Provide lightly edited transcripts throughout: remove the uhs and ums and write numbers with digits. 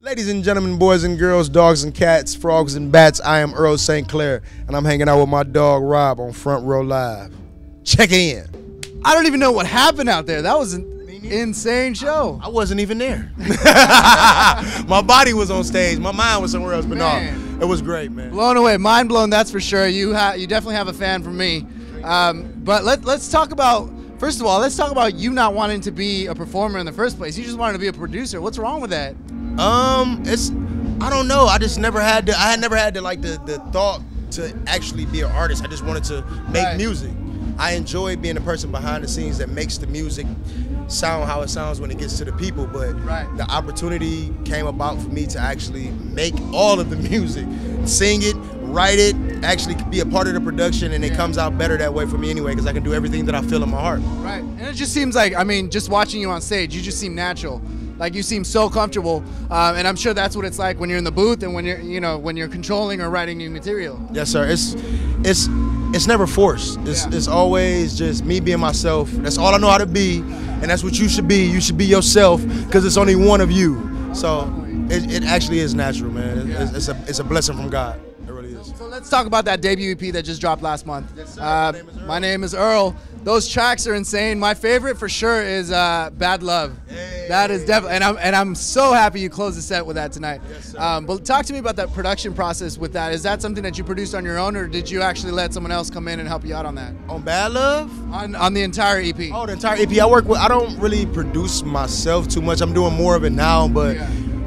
Ladies and gentlemen, boys and girls, dogs and cats, frogs and bats, I am Earl St. Clair, and I'm hanging out with my dog Rob on Front Row Live. Check in. I don't even know what happened out there. That was an insane show. I wasn't even there. My body was on stage. My mind was somewhere else, but no, it was great, man. Blown away. Mind blown, that's for sure. You definitely have a fan from me. But let's talk about, first of all, let's talk about you not wanting to be a performer in the first place. You just wanted to be a producer. What's wrong with that? I don't know. I just never had to. I had never had the thought to actually be an artist. I just wanted to make music. I enjoy being the person behind the scenes that makes the music sound how it sounds when it gets to the people. But the opportunity came about for me to actually make all of the music, sing it, write it, actually be a part of the production, and it comes out better that way for me anyway, because I can do everything that I feel in my heart. Right, and it just seems like, I mean, just watching you on stage, you just seem natural. Like, you seem so comfortable, and I'm sure that's what it's like when you're in the booth and when you're, when you're controlling or writing new material. Yes, sir. It's never forced. It's always just me being myself. That's all I know how to be, and that's what you should be. You should be yourself, because it's only one of you. So it actually is natural, man. It's a blessing from God. It really is. So let's talk about that debut EP that just dropped last month. Yes, sir. My Name is Earl. Those tracks are insane. My favorite for sure is Bad Love. Hey. That is definitely, and I'm so happy you closed the set with that tonight. Yes, sir. But talk to me about that production process with that. Is that something that you produced on your own, or did you actually let someone else come in and help you out on that? On Bad Love? On the entire EP. Oh, the entire EP. I don't really produce myself too much. I'm doing more of it now, but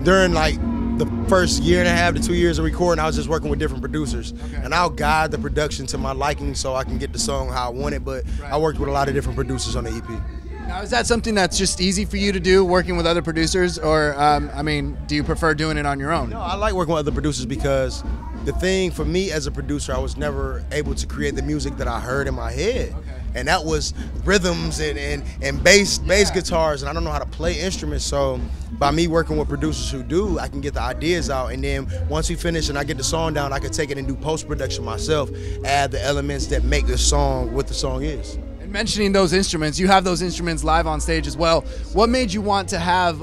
during like the first year and a half to 2 years of recording, I was just working with different producers. And I'll guide the production to my liking so I can get the song how I want it, but I worked with a lot of different producers on the EP. Now, is that something that's just easy for you to do, working with other producers, or, I mean, do you prefer doing it on your own? No, I like working with other producers, because the thing for me as a producer, I was never able to create the music that I heard in my head. And that was rhythms and bass guitars, and I don't know how to play instruments. So by me working with producers who do, I can get the ideas out, and then once we finish and I get the song down, I can take it and do post-production myself, add the elements that make the song what the song is. And mentioning those instruments, you have those instruments live on stage as well. What made you want to have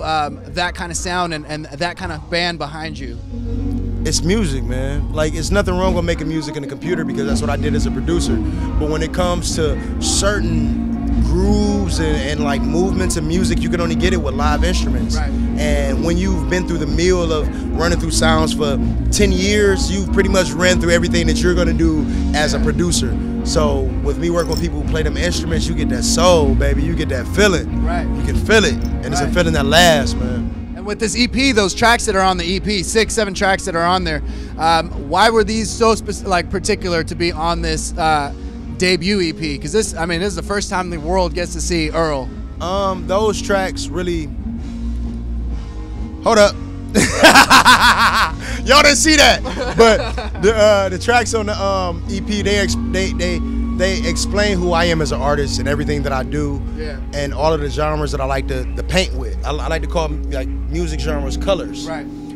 that kind of sound and that kind of band behind you? It's music, man. Like, it's nothing wrong with making music in a computer, because that's what I did as a producer. But when it comes to certain grooves and like movements of music, you can only get it with live instruments. And when you've been through the meal of running through sounds for 10 years, you've pretty much ran through everything that you're gonna do as a producer. So with me working with people who play them instruments, you get that soul, baby. You get that feeling. You can feel it, and it's a feeling that lasts, man. And with this EP, those tracks that are on the EP, 6, 7 tracks that are on there, why were these so particular to be on this debut EP? Because this is the first time the world gets to see Earl. Those tracks really. Hold up. Y'all didn't see that, but the tracks on the EP, they explain who I am as an artist and everything that I do, and all of the genres that I like to paint with. I like to call like music genres colors.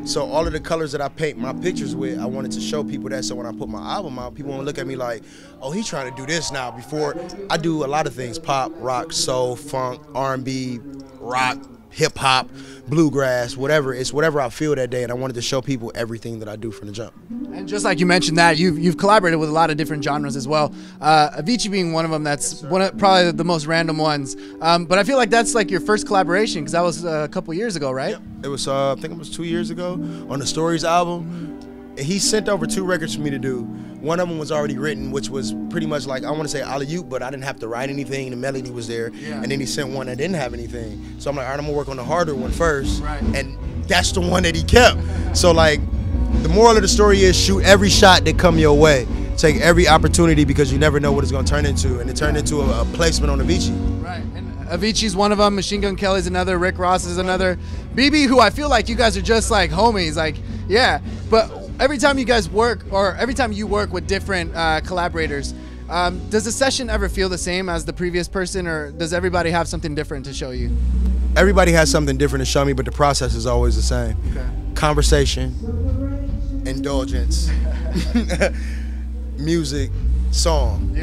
So all of the colors that I paint my pictures with, I wanted to show people that, so when I put my album out, people won't look at me like, oh, he's trying to do this now. Before, I do a lot of things: pop, rock, soul, funk, R&B, rock, hip hop, bluegrass, whatever. It's whatever I feel that day, and I wanted to show people everything that I do from the jump. And just like you mentioned that, you've collaborated with a lot of different genres as well. Avicii being one of them. That's probably the most random ones. But I feel like that's like your first collaboration, because that was a couple years ago, right? Yep. It was I think it was 2 years ago on the Stories album. He sent over 2 records for me to do. One of them was already written, which was pretty much like, I want to say alley-oop, but I didn't have to write anything. The melody was there. And then he sent one that didn't have anything. So I'm like, all right, I'm going to work on the harder one first. And that's the one that he kept. So like, the moral of the story is, shoot every shot that come your way. Take every opportunity, because you never know what it's going to turn into. And it turned into a placement on Avicii. And Avicii's one of them. Machine Gun Kelly's another. Rick Ross is another. Bibi, who I feel like you guys are just like homies. Like, but every time you guys work, or every time you work with different collaborators, does the session ever feel the same as the previous person, or does everybody have something different to show you? Everybody has something different to show me, but the process is always the same. Conversation, indulgence, music, song.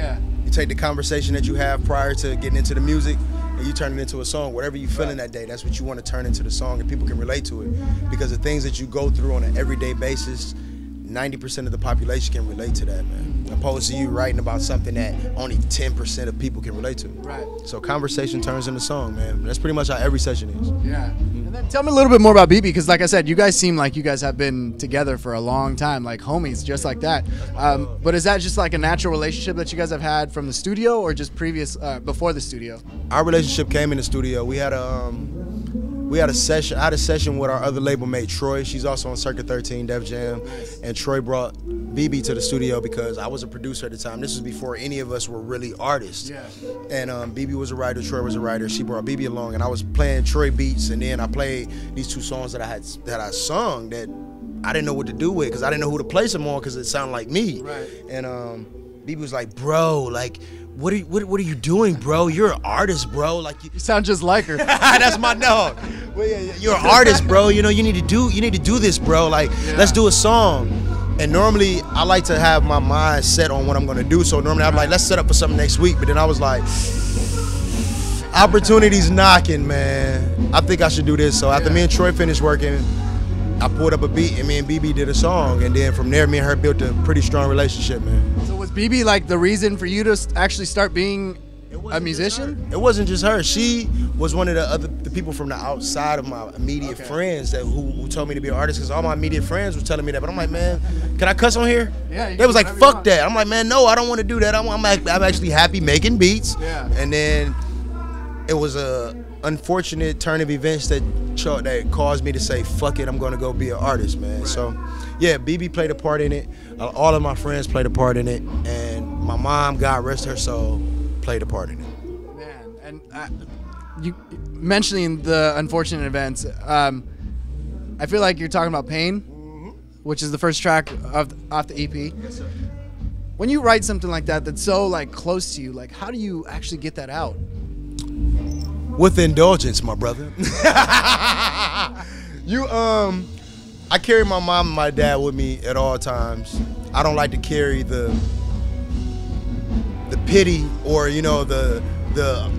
You take the conversation that you have prior to getting into the music, and and you turn it into a song. Whatever you feeling that day, that's what you want to turn into the song, and people can relate to it. Because the things that you go through on an everyday basis, 90% of the population can relate to that, man. Opposed to you writing about something that only 10% of people can relate to. Right. So conversation turns into song, man. That's pretty much how every session is. Yeah. And then tell me a little bit more about Bibi, because like I said, you guys seem like you guys have been together for a long time, like homies, just like that. But is that just like a natural relationship that you guys have had from the studio, or just previous, before the studio? Our relationship came in the studio. We had a session. I had a session with our other label mate, Troy. She's also on Circuit 13, Def Jam. And Troy brought Bibi to the studio because I was a producer at the time. This was before any of us were really artists. Yeah. And Bibi was a writer, Troy was a writer. She brought Bibi along, and I was playing Troy beats, and then I played these 2 songs that I sung that I didn't know what to do with, because I didn't know who to place them on, because it sounded like me. Right. And Bibi was like, bro, like, what are you doing, bro? You're an artist, bro. Like you sound just like her. That's my dog. Well, yeah, you're an artist, bro. You know, you need to do this, bro. Like, let's do a song. And normally I like to have my mind set on what I'm gonna do. So normally I'm like, let's set up for something next week. But then I was like, opportunity's knocking, man. I think I should do this. So after me and Troy finished working, I pulled up a beat, and me and Bibi did a song, and then from there, me and her built a pretty strong relationship, man. So was Bibi like the reason for you to actually start being a musician? It wasn't just her. She was one of the people from the outside of my immediate friends that who told me to be an artist, because all my immediate friends were telling me that. But I'm like, man, can I cuss on here? Yeah. They was like, fuck that. I'm like, man, no, I don't want to do that. I'm actually happy making beats. Yeah. And then it was a unfortunate turn of events that caused me to say, fuck it, I'm gonna go be an artist, man. Right. So yeah, Bibi played a part in it. All of my friends played a part in it, and my mom, God rest her soul, played a part in it. Man, and you mentioning the unfortunate events, I feel like you're talking about Pain, which is the first track off the EP. Yes, sir. When you write something like that that's so like close to you, like how do you actually get that out? With indulgence, my brother. I carry my mom and my dad with me at all times. I don't like to carry the pity or, you know, the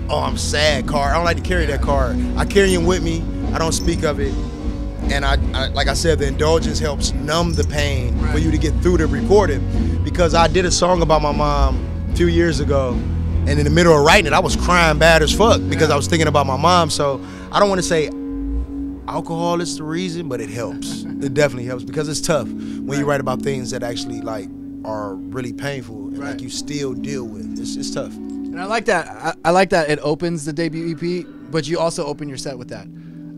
oh, I'm sad card. I don't like to carry that card. I carry him with me. I don't speak of it. And I like I said, the indulgence helps numb the pain for you to get through to record it. Because I did a song about my mom a few years ago, and in the middle of writing it, I was crying bad as fuck because I was thinking about my mom. So I don't want to say alcohol is the reason, but it helps. It definitely helps, because it's tough when you write about things that actually like are really painful and like you still deal with. It's tough. And I like that. I like that it opens the debut EP, but you also open your set with that.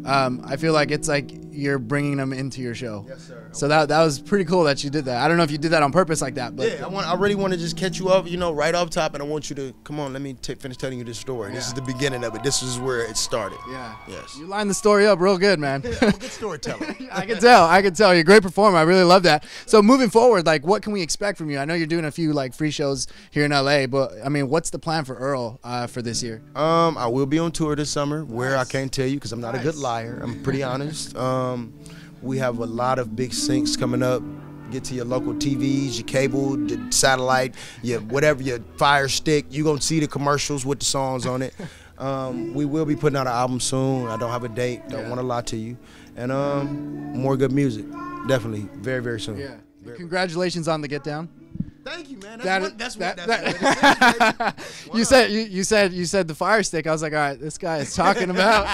I feel like it's like you're bringing them into your show. Yes, sir. So that was pretty cool that you did that. I don't know if you did that on purpose like that, but yeah, I really want to just catch you up, you know, right off top, and I want you to come on. Let me finish telling you this story. This is the beginning of it. This is where it started. Yeah. Yes. You lined the story up real good, man. I'm a good storyteller. I can tell. You're a great performer. I really love that. So moving forward, like, what can we expect from you? I know you're doing a few like free shows here in LA, but I mean, what's the plan for Earl for this year? I will be on tour this summer. Where I can't tell you because I'm not a good liar. I'm pretty honest. We have a lot of big syncs coming up. Get to your local TVs, your cable, your satellite, your whatever, your Fire Stick. You're going to see the commercials with the songs on it. We will be putting out an album soon. I don't have a date. Don't want to lie to you. And more good music. Definitely. Very, very soon. Yeah. Congratulations on the Get Down. Thank you, man. You said the Fire Stick. I was like, all right, this guy is talking about.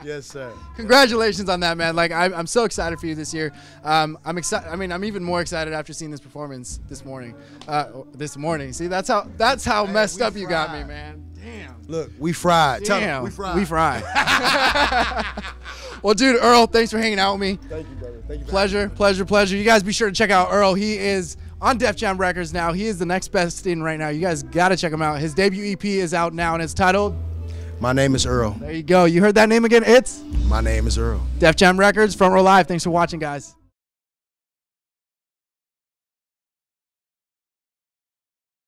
Yes, sir. Congratulations on that, man. Like, I'm so excited for you this year. I'm excited. I mean, I'm even more excited after seeing this performance this morning. See, that's how messed up you got me, man. Damn. Look, we fried. Damn. We fried. Well, dude, Earl, thanks for hanging out with me. Thank you, brother. Thank you. Pleasure. You guys be sure to check out Earl. He is on Def Jam Records now. He is the next best in right now. You guys got to check him out. His debut EP is out now, and it's titled My Name Is Earl. There you go. You heard that name again? It's My Name Is Earl. Def Jam Records, Front Row Live. Thanks for watching, guys.